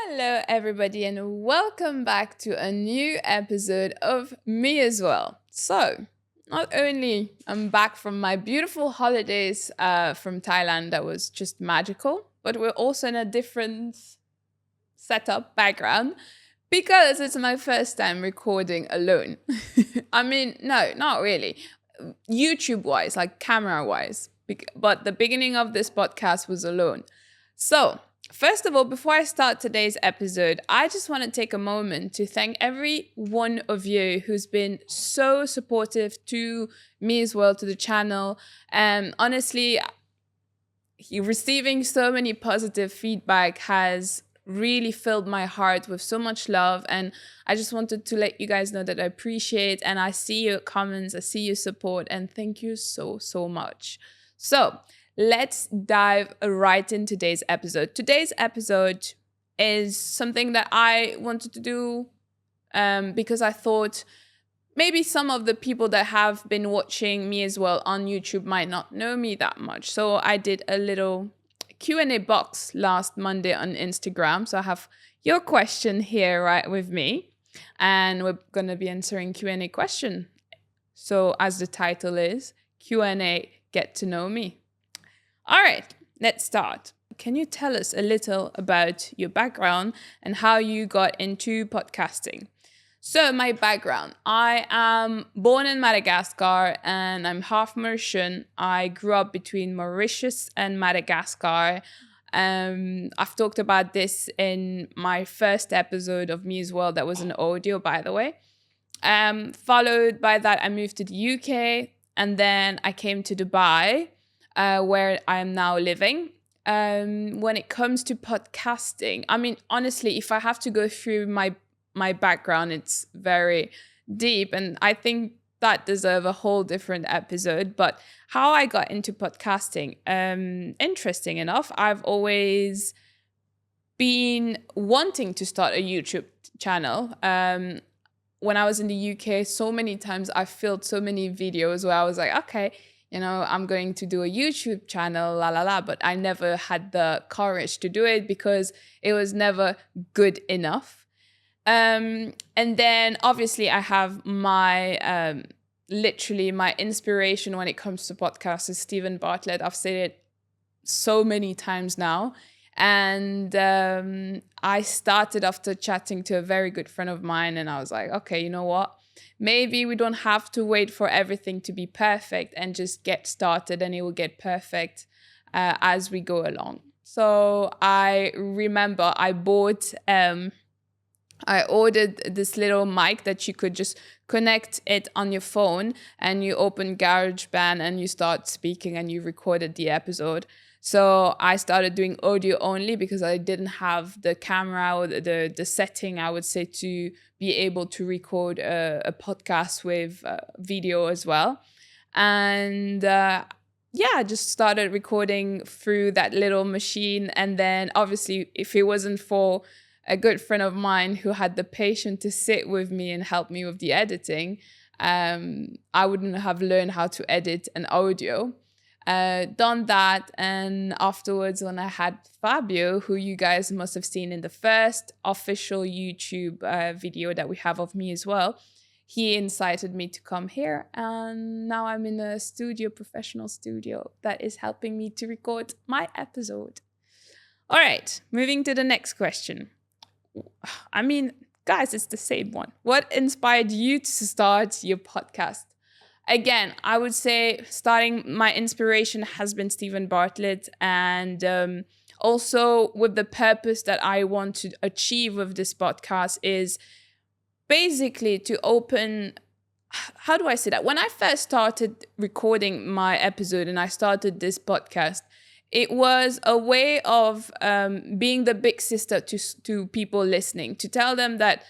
Hello, everybody, and welcome back to a new episode of Me as Well. So, not only I'm back from my beautiful holidays from Thailand that was just magical, but we're also in a different setup background because it's my first time recording alone. I mean, no, not really. YouTube wise, like camera wise, but the beginning of this podcast was alone. So, first of all, before I start today's episode, I just want to take a moment to thank every one of you who's been so supportive to me as well, to the channel. And honestly, receiving so many positive feedback has really filled my heart with so much love, and I just wanted to let you guys know that I appreciate, and I see your comments, I see your support, and thank you so much. So let's dive right in today's episode. Today's episode is something that I wanted to do because I thought maybe some of the people that have been watching me as well on YouTube might not know me that much. So I did a little Q&A box last Monday on Instagram. So I have your question here right with me, and we're going to be answering Q&A question. So as the title is, Q&A Get to Know Me. All right, let's start. Can you tell us a little about your background and how you got into podcasting? So my background, I am born in Madagascar and I'm half Mauritian. I grew up between Mauritius and Madagascar. I've talked about this in my first episode of Me as Well. That was an audio, by the way. Followed by that, I moved to the UK, and then I came to Dubai, where I am now living. When it comes to podcasting, I mean, honestly, if I have to go through my background, it's very deep, and I think that deserves a whole different episode. But how I got into podcasting, interesting enough, I've always been wanting to start a YouTube channel. When I was in the UK, so many times I filmed so many videos where I was like, okay, I'm going to do a YouTube channel, but I never had the courage to do it because it was never good enough. And then obviously I have my literally my inspiration when it comes to podcasts is Stephen Bartlett. I've said it so many times now. And I started after chatting to a very good friend of mine, and I was like, okay, you know what? Maybe we don't have to wait for everything to be perfect and just get started, and it will get perfect as we go along. So I remember I ordered this little mic that you could just connect it on your phone, and you open GarageBand and you start speaking and you recorded the episode. So I started doing audio only because I didn't have the camera or the setting, I would say, to be able to record a podcast with video as well. And I just started recording through that little machine. And then obviously, if it wasn't for a good friend of mine who had the patience to sit with me and help me with the editing, I wouldn't have learned how to edit an audio. Done that, and afterwards when I had Fabio, who you guys must have seen in the first official YouTube video that we have of Me as Well, he incited me to come here, and now I'm in a professional studio that is helping me to record my episode. All right, moving to the next question. I mean, guys, it's the same one. What inspired you to start your podcast? Again, I would say my inspiration has been Stephen Bartlett, and also with the purpose that I want to achieve with this podcast is basically to open, how do I say that? When I first started recording my episode and I started this podcast, it was a way of being the big sister to people listening, to tell them that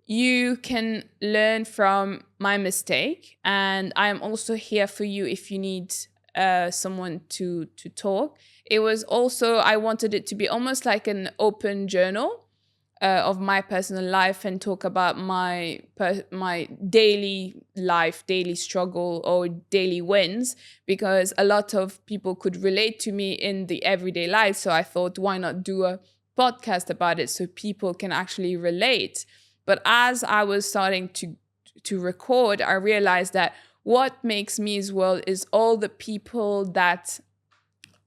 you can learn from my mistake, and I am also here for you if you need someone to talk. It was also, I wanted it to be almost like an open journal of my personal life, and talk about my daily life, daily struggle, or daily wins, because a lot of people could relate to me in the everyday life. So I thought, why not do a podcast about it so people can actually relate. But as I was starting to record, I realized that what makes me as well is all the people that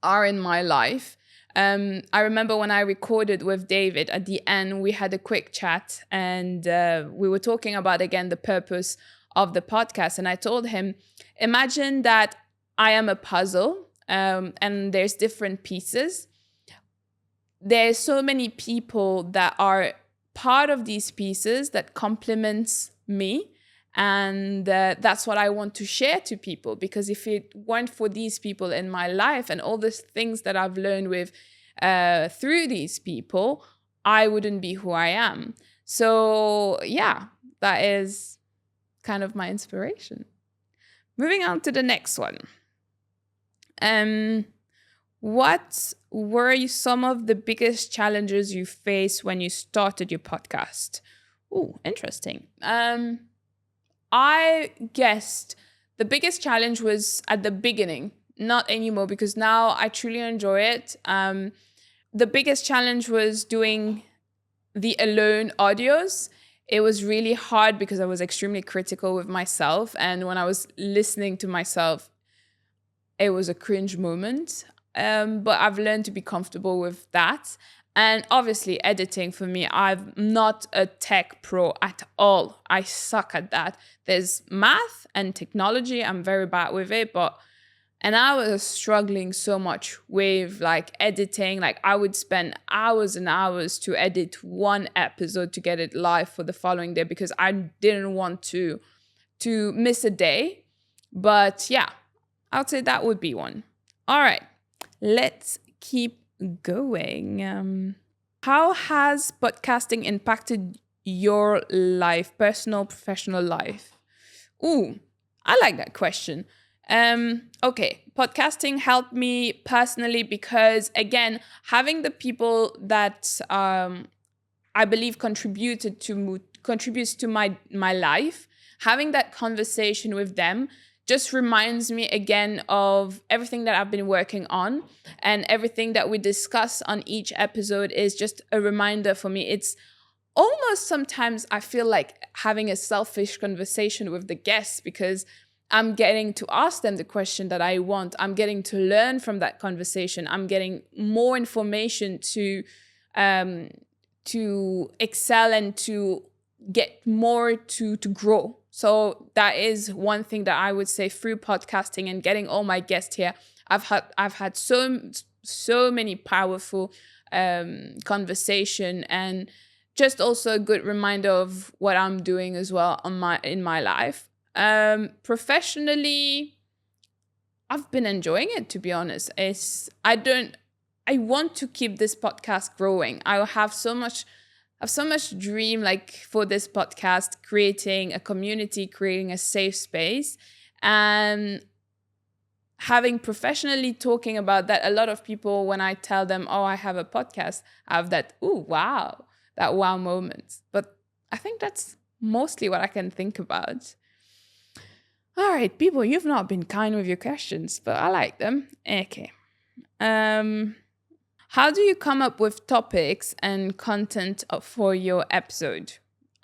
are in my life. I remember when I recorded with David, at the end, we had a quick chat, and we were talking about, again, the purpose of the podcast. And I told him, imagine that I am a puzzle, and there's different pieces. There's so many people that are part of these pieces that complements me. And that's what I want to share to people, because if it weren't for these people in my life and all the things that I've learned with through these people, I wouldn't be who I am. So yeah, that is kind of my inspiration. Moving on to the next one. What were some of the biggest challenges you faced when you started your podcast? Oh, interesting. I guessed the biggest challenge was at the beginning, not anymore, because now I truly enjoy it. The biggest challenge was doing the alone audios. It was really hard because I was extremely critical with myself. And when I was listening to myself, it was a cringe moment. But I've learned to be comfortable with that. And obviously, editing for me, I'm not a tech pro at all. I suck at that. There's math and technology. I'm very bad with it. And I was struggling so much with like editing. Like I would spend hours and hours to edit one episode to get it live for the following day because I didn't want to miss a day. But yeah, I would say that would be one. All right, let's keep going. How has podcasting impacted your life, personal, professional life? Ooh, I like that question. Okay, podcasting helped me personally because, again, having the people that I believe contributes to my life, having that conversation with them just reminds me again of everything that I've been working on, and everything that we discuss on each episode is just a reminder for me. It's almost sometimes I feel like having a selfish conversation with the guests because I'm getting to ask them the question that I want. I'm getting to learn from that conversation. I'm getting more information to excel and to get more to grow. So that is one thing that I would say through podcasting and getting all my guests here. I've had so many powerful conversation, and just also a good reminder of what I'm doing as well in my life. Professionally, I've been enjoying it, to be honest. I want to keep this podcast growing. I have so much dream like for this podcast, creating a community, creating a safe space, and having professionally talking about that. A lot of people, when I tell them, oh, I have a podcast, have that, ooh, wow, that wow moment. But I think that's mostly what I can think about. All right, people, you've not been kind with your questions, but I like them. Okay. How do you come up with topics and content for your episode?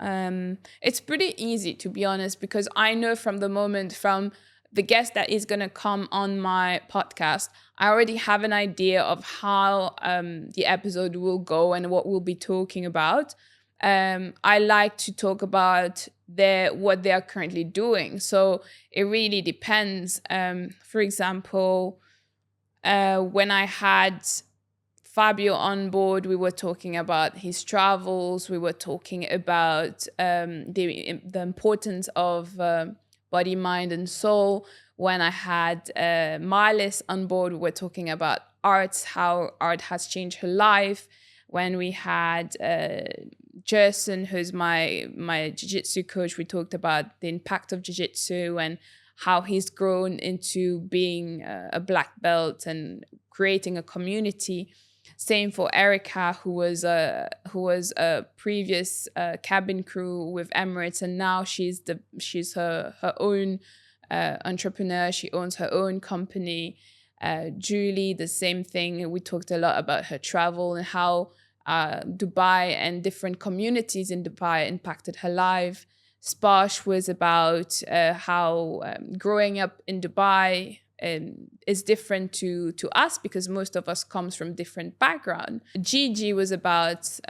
It's pretty easy, to be honest, because I know from the guest that is going to come on my podcast, I already have an idea of how the episode will go and what we'll be talking about. I like to talk about what they are currently doing. So it really depends. For example, when I had Fabio on board, we were talking about his travels. We were talking about the importance of body, mind, and soul. When I had Marlis on board, we were talking about arts, how art has changed her life. When we had Jerson, who's my jiu-jitsu coach, we talked about the impact of jiu-jitsu and how he's grown into being a black belt and creating a community. Same for Erica, who was a previous cabin crew with Emirates, and now she's her own entrepreneur. She owns her own company. Julie, the same thing. We talked a lot about her travel and how Dubai and different communities in Dubai impacted her life. Sparsh was about how growing up in Dubai is different to us, because most of us comes from different background. Gigi was about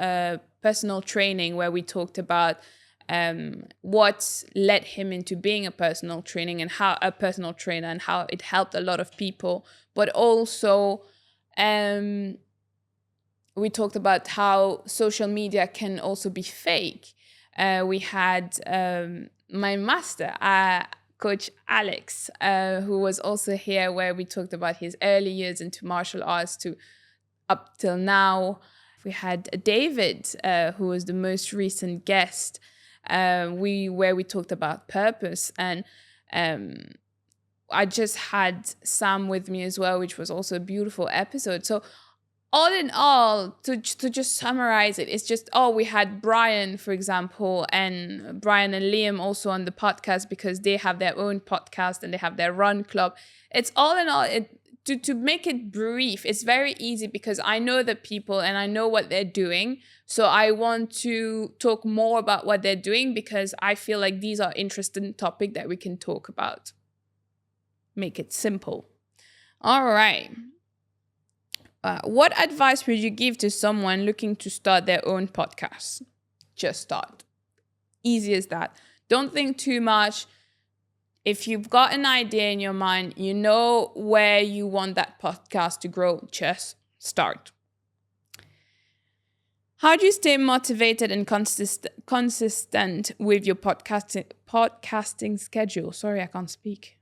personal training, where we talked about what led him into being a personal training and how a personal trainer, and how it helped a lot of people. But also we talked about how social media can also be fake. We had my master, Coach Alex, who was also here, where we talked about his early years into martial arts to up till now. We had David, who was the most recent guest, where we talked about purpose. And I just had Sam with me as well, which was also a beautiful episode. So all in all, to just summarize it, it's just, we had Brian, for example, and Brian and Liam also on the podcast, because they have their own podcast and they have their run club. It's all in all, to make it brief, it's very easy, because I know the people and I know what they're doing. So I want to talk more about what they're doing, because I feel like these are interesting topics that we can talk about. Make it simple. All right. What advice would you give to someone looking to start their own podcast? Just start. Easy as that. Don't think too much. If you've got an idea in your mind, you know where you want that podcast to grow, just start. How do you stay motivated and consistent with your podcasting schedule? Sorry, I can't speak.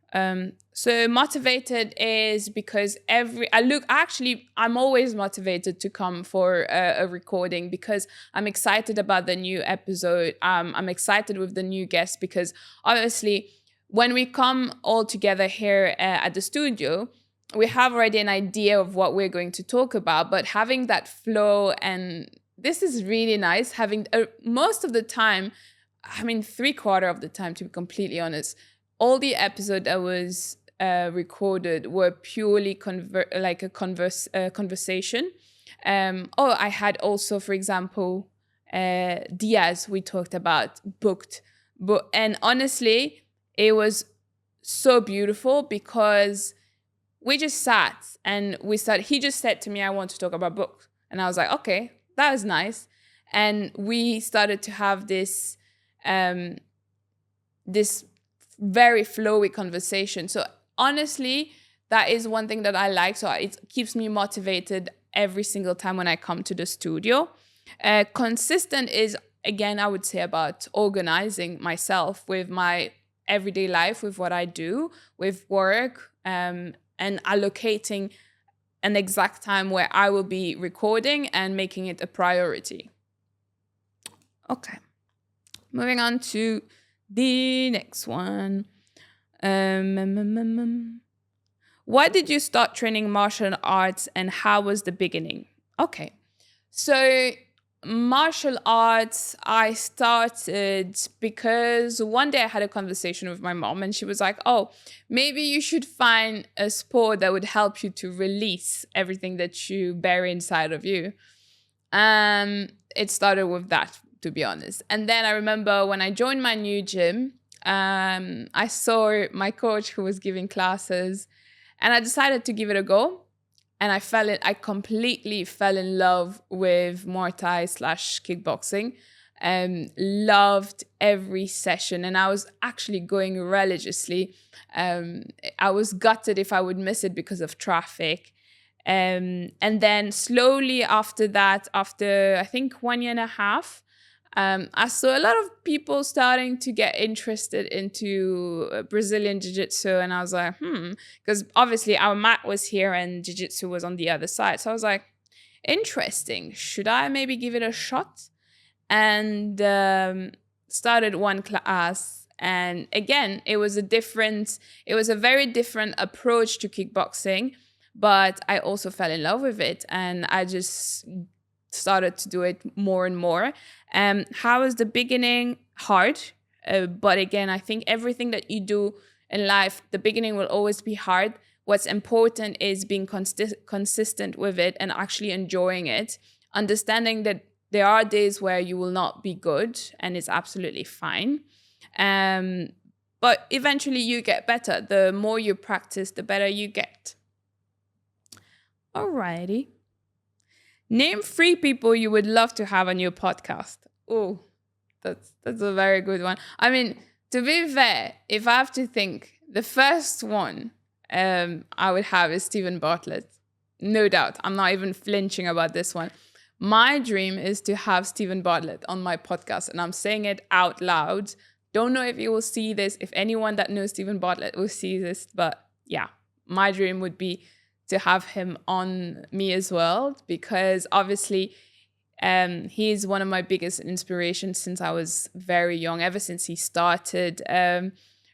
So motivated is because I'm always motivated to come for a recording, because I'm excited about the new episode. I'm excited with the new guests, because obviously when we come all together here at the studio, we have already an idea of what we're going to talk about, but having that flow, and this is really nice, having most of the time, 3/4 of the time, to be completely honest, all the episodes that was recorded were purely conversation. I had also, for example, Diaz, we talked about, booked. And honestly, it was so beautiful, because we just sat and he just said to me, I want to talk about books. And I was like, okay, that is nice. And we started to have this very flowy conversation. So honestly, that is one thing that I like. So it keeps me motivated every single time when I come to the studio. Consistent is, again, I would say about organizing myself with my everyday life, with what I do, with work, and allocating an exact time where I will be recording and making it a priority. Okay. Moving on to the next one. Why did you start training martial arts, and how was the beginning? Okay. So martial arts, I started because one day I had a conversation with my mom, and she was like, maybe you should find a sport that would help you to release everything that you bear inside of you. It started with that, to be honest. And then I remember when I joined my new gym, I saw my coach who was giving classes, and I decided to give it a go. And I completely fell in love with Muay Thai / kickboxing, and loved every session. And I was actually going religiously. I was gutted if I would miss it because of traffic. And then slowly after that, after I think 1.5 years, I saw a lot of people starting to get interested into Brazilian Jiu-Jitsu, and I was like, because obviously our mat was here and Jiu-Jitsu was on the other side. So I was like, interesting. Should I maybe give it a shot? And started one class. And again, it was a very different approach to kickboxing, but I also fell in love with it, and I just started to do it more and more. How was the beginning? Hard. But again, I think everything that you do in life, the beginning will always be hard. What's important is being consistent with it and actually enjoying it. understanding that there are days where you will not be good, and it's absolutely fine. Um, but eventually you get better. The more you practice, the better you get. Alrighty. Name 3 people you would love to have on your podcast. Oh, that's a very good one. I mean, to be fair, if I have to think, the first one I would have is Stephen Bartlett. No doubt. I'm not even flinching about this one. My dream is to have Stephen Bartlett on my podcast, and I'm saying it out loud. Don't know if you will see this, if anyone that knows Stephen Bartlett will see this, but yeah, my dream would be to have him on me as well, because obviously he's one of my biggest inspirations since I was very young, ever since he started.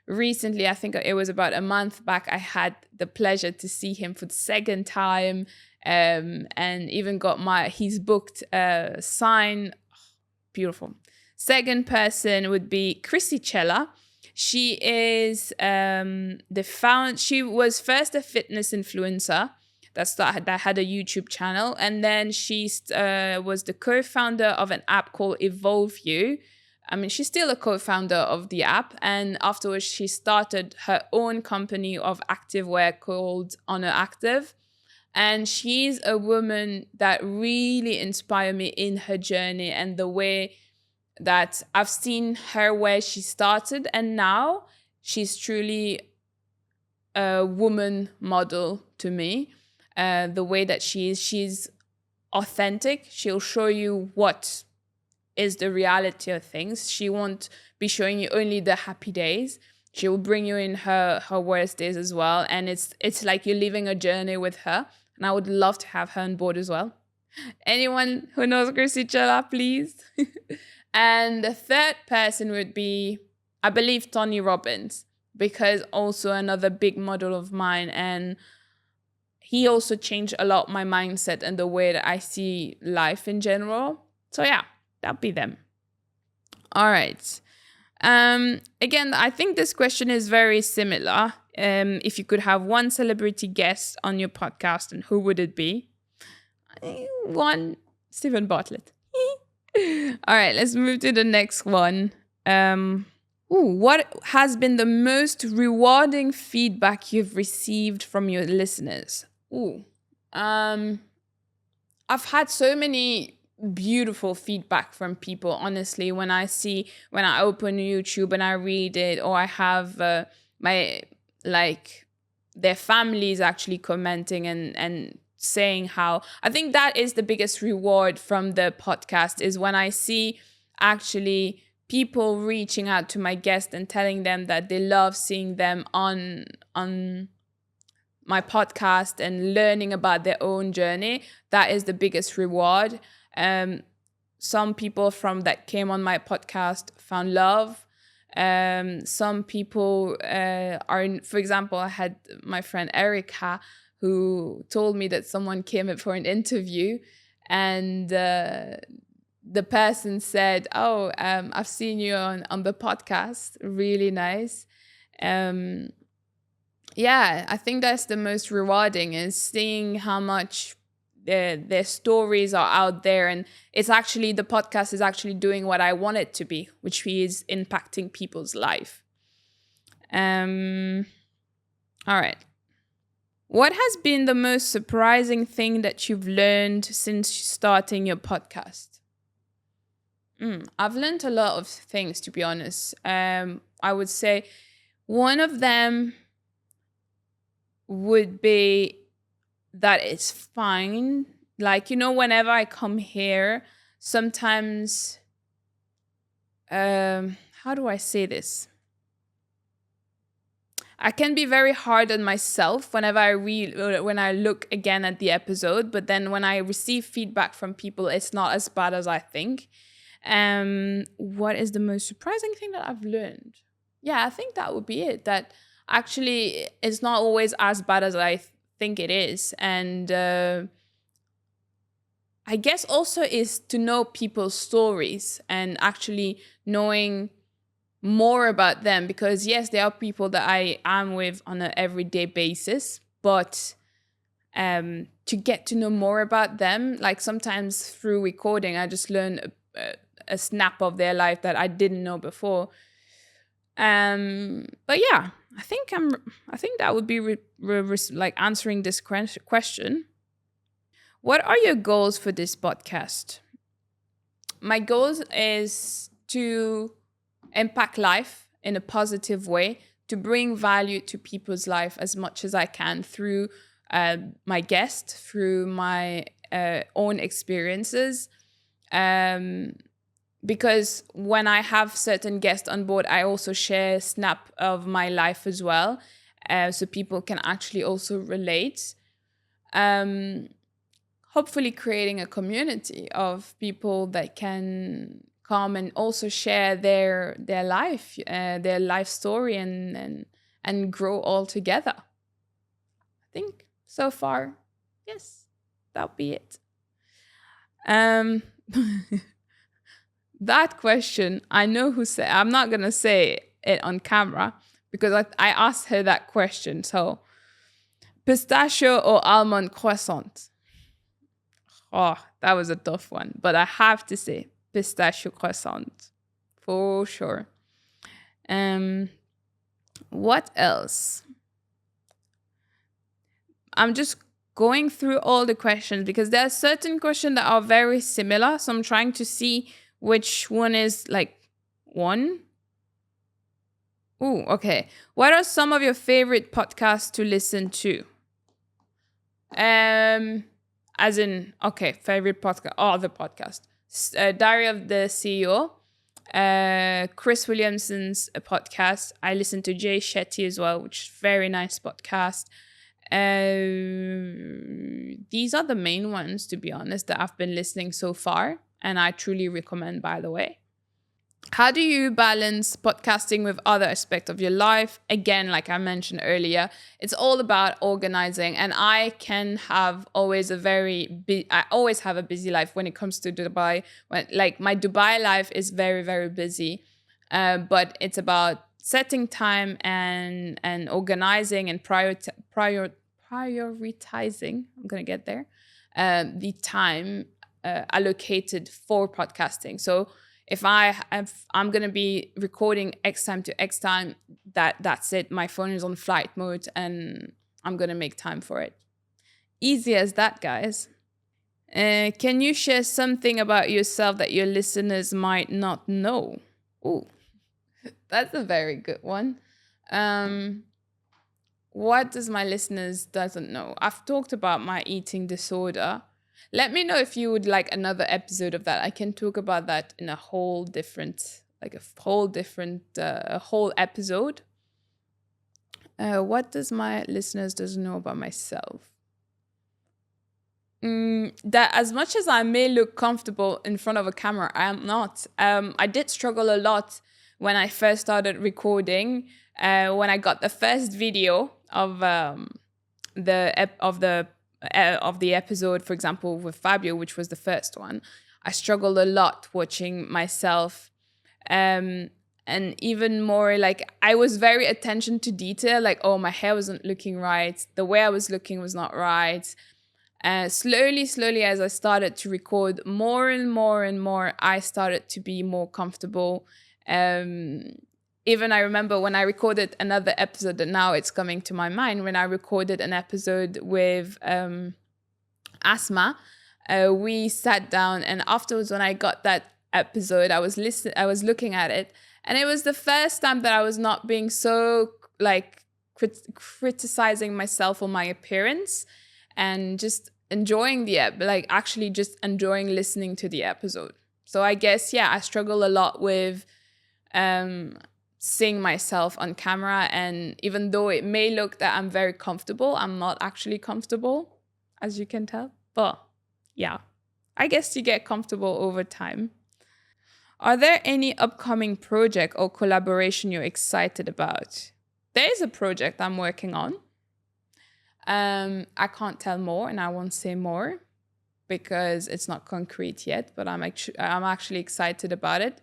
Recently, I think it was about a month back, I had the pleasure to see him for the second time, and even got he's booked sign. Beautiful. Second person would be Chrissy Cella. She is she was first a fitness influencer that had a YouTube channel, and then she was the co-founder of an app called Evolve You. I mean, she's still a co-founder of the app, and afterwards she started her own company of activewear called Honor Active. And she's a woman that really inspired me in her journey, and the way that I've seen her where she started, and now she's truly a woman model to me. The way that she's authentic. She'll show you what is the reality of things. She won't be showing you only the happy days. She will bring you in her worst days as well. And it's like you're living a journey with her. And I would love to have her on board as well. Anyone who knows Chrissy Chella, please. And the third person would be, I believe, Tony Robbins, because also another big model of mine. And he also changed a lot my mindset and the way that I see life in general. So yeah, that'd be them. All right. Again, I think this question is very similar. If you could have one celebrity guest on your podcast, and who would it be? One, Stephen Bartlett. All right, let's move to the next one. What has been the most rewarding feedback you've received from your listeners? I've had so many beautiful feedback from people, honestly. When I open YouTube and I read it, or I have their families actually commenting and saying how, I think that is the biggest reward from the podcast, is when I see actually people reaching out to my guests and telling them that they love seeing them on my podcast and learning about their own journey. That is the biggest reward. Some people from that came on my podcast found love. Some people for example, I had my friend Erica, who told me that someone came in for an interview, and the person said, I've seen you on the podcast. Really nice. Yeah, I think that's the most rewarding, is seeing how much their stories are out there. And it's actually, the podcast is actually doing what I want it to be, which is impacting people's life. All right. What has been the most surprising thing that you've learned since starting your podcast? I've learned a lot of things, to be honest. I would say one of them would be that it's fine. Like, whenever I come here, sometimes, how do I say this? I can be very hard on myself whenever when I look again at the episode, but then when I receive feedback from people, it's not as bad as I think. What is the most surprising thing that I've learned? Yeah, I think that would be it. That actually it's not always as bad as I think it is. And I guess also is to know people's stories and actually knowing more about them, because yes, there are people that I am with on an everyday basis, but to get to know more about them. Like sometimes through recording, I just learn a snap of their life that I didn't know before. But yeah, I think that would be like answering this question. What are your goals for this podcast? My goals is to impact life in a positive way, to bring value to people's life as much as I can through my guest, through my own experiences. Um, because when I have certain guests on board, I also share a snap of my life as well, so people can actually also relate. Um, Hopefully creating a community of people that can come and also share their life story, and grow all together. I think so far, yes, that'll be it. Um, that question, I know who said. I'm not gonna say it on camera because I asked her that question. So, pistachio or almond croissant? Oh, that was a tough one, but I have to say pistachio croissant for sure. Um, what else? I'm just going through all the questions because there are certain questions that are very similar. So I'm trying to see which one is like one. Ooh, okay. What are some of your favorite podcasts to listen to? As in, okay, favorite podcast, other podcast. Diary of the CEO, Chris Williamson's podcast. I listen to Jay Shetty as well, which is very nice podcast. These are the main ones, to be honest, that I've been listening so far, and I truly recommend, by the way. How do you balance podcasting with other aspects of your life? Again, like I mentioned earlier, it's all about organizing. And I can have always I always have a busy life when it comes to Dubai. Like my Dubai life is very, very busy. But it's about setting time and organizing and prioritizing. I'm going to get there. The time allocated for podcasting. So if I'm gonna be recording X time to X time, that's it. My phone is on flight mode, and I'm gonna make time for it. Easy as that, guys. Can you share something about yourself that your listeners might not know? Ooh, that's a very good one. What does my listeners doesn't know? I've talked about my eating disorder. Let me know if you would like another episode of that. I can talk about that in a whole different, a whole episode. What does my listeners doesn't know about myself? That as much as I may look comfortable in front of a camera, I am not. I did struggle a lot when I first started recording. When I got the first video of the episode, for example, with Fabio, which was the first one, I struggled a lot watching myself. And even more, like, I was very attention to detail, like, oh, my hair wasn't looking right, the way I was looking was not right. Slowly, as I started to record more and more and more, I started to be more comfortable. Even I remember when I recorded another episode, that now it's coming to my mind, when I recorded an episode with Asma, we sat down, and afterwards when I got that episode, I was looking at it, and it was the first time that I was not being so like criticizing myself or my appearance, and just enjoying actually just enjoying listening to the episode. So I guess, yeah, I struggle a lot with seeing myself on camera, and even though it may look that I'm very comfortable, I'm not actually comfortable, as you can tell. But yeah, I guess you get comfortable over time. Are there any upcoming project or collaboration you're excited about? There is a project I'm working on. I can't tell more, and I won't say more because it's not concrete yet, but I'm actually excited about it.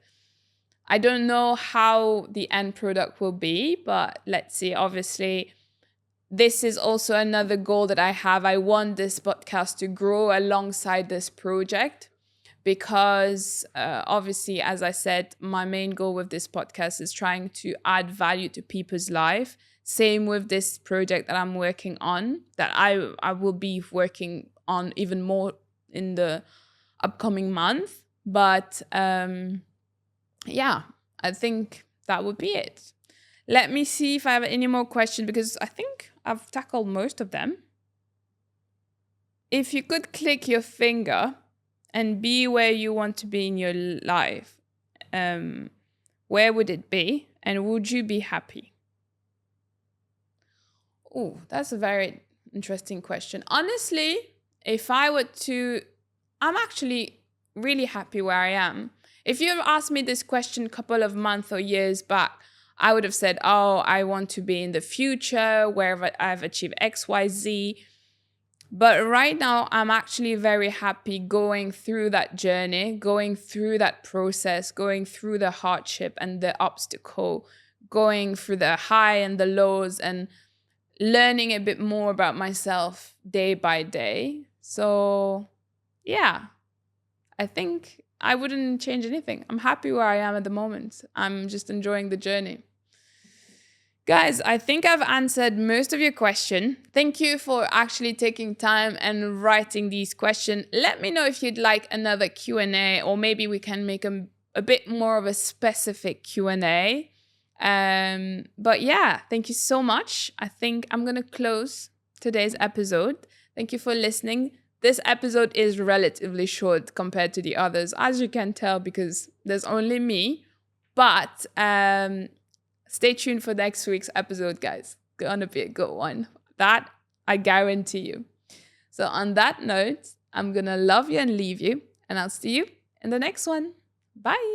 I don't know how the end product will be, but let's see. Obviously, this is also another goal that I have. I want this podcast to grow alongside this project because obviously, as I said, my main goal with this podcast is trying to add value to people's life. Same with this project that I'm working on, that I will be working on even more in the upcoming month. But yeah, I think that would be it. Let me see if I have any more questions, because I think I've tackled most of them. If you could click your finger and be where you want to be in your life, where would it be? And would you be happy? Oh, that's a very interesting question. Honestly, if I were to, I'm actually really happy where I am. If you have asked me this question a couple of months or years back, I would have said, oh, I want to be in the future where I've achieved X, Y, Z. But right now, I'm actually very happy going through that journey, going through that process, going through the hardship and the obstacle, going through the high and the lows, and learning a bit more about myself day by day. So, yeah, I think I wouldn't change anything. I'm happy where I am at the moment. I'm just enjoying the journey. Guys, I think I've answered most of your question. Thank you for actually taking time and writing these questions. Let me know if you'd like another Q&A, or maybe we can make a bit more of a specific Q&A. But yeah, thank you so much. I think I'm going to close today's episode. Thank you for listening. This episode is relatively short compared to the others, as you can tell, because there's only me. But stay tuned for next week's episode, guys. Gonna be a good one. That I guarantee you. So on that note, I'm gonna love you and leave you, and I'll see you in the next one. Bye.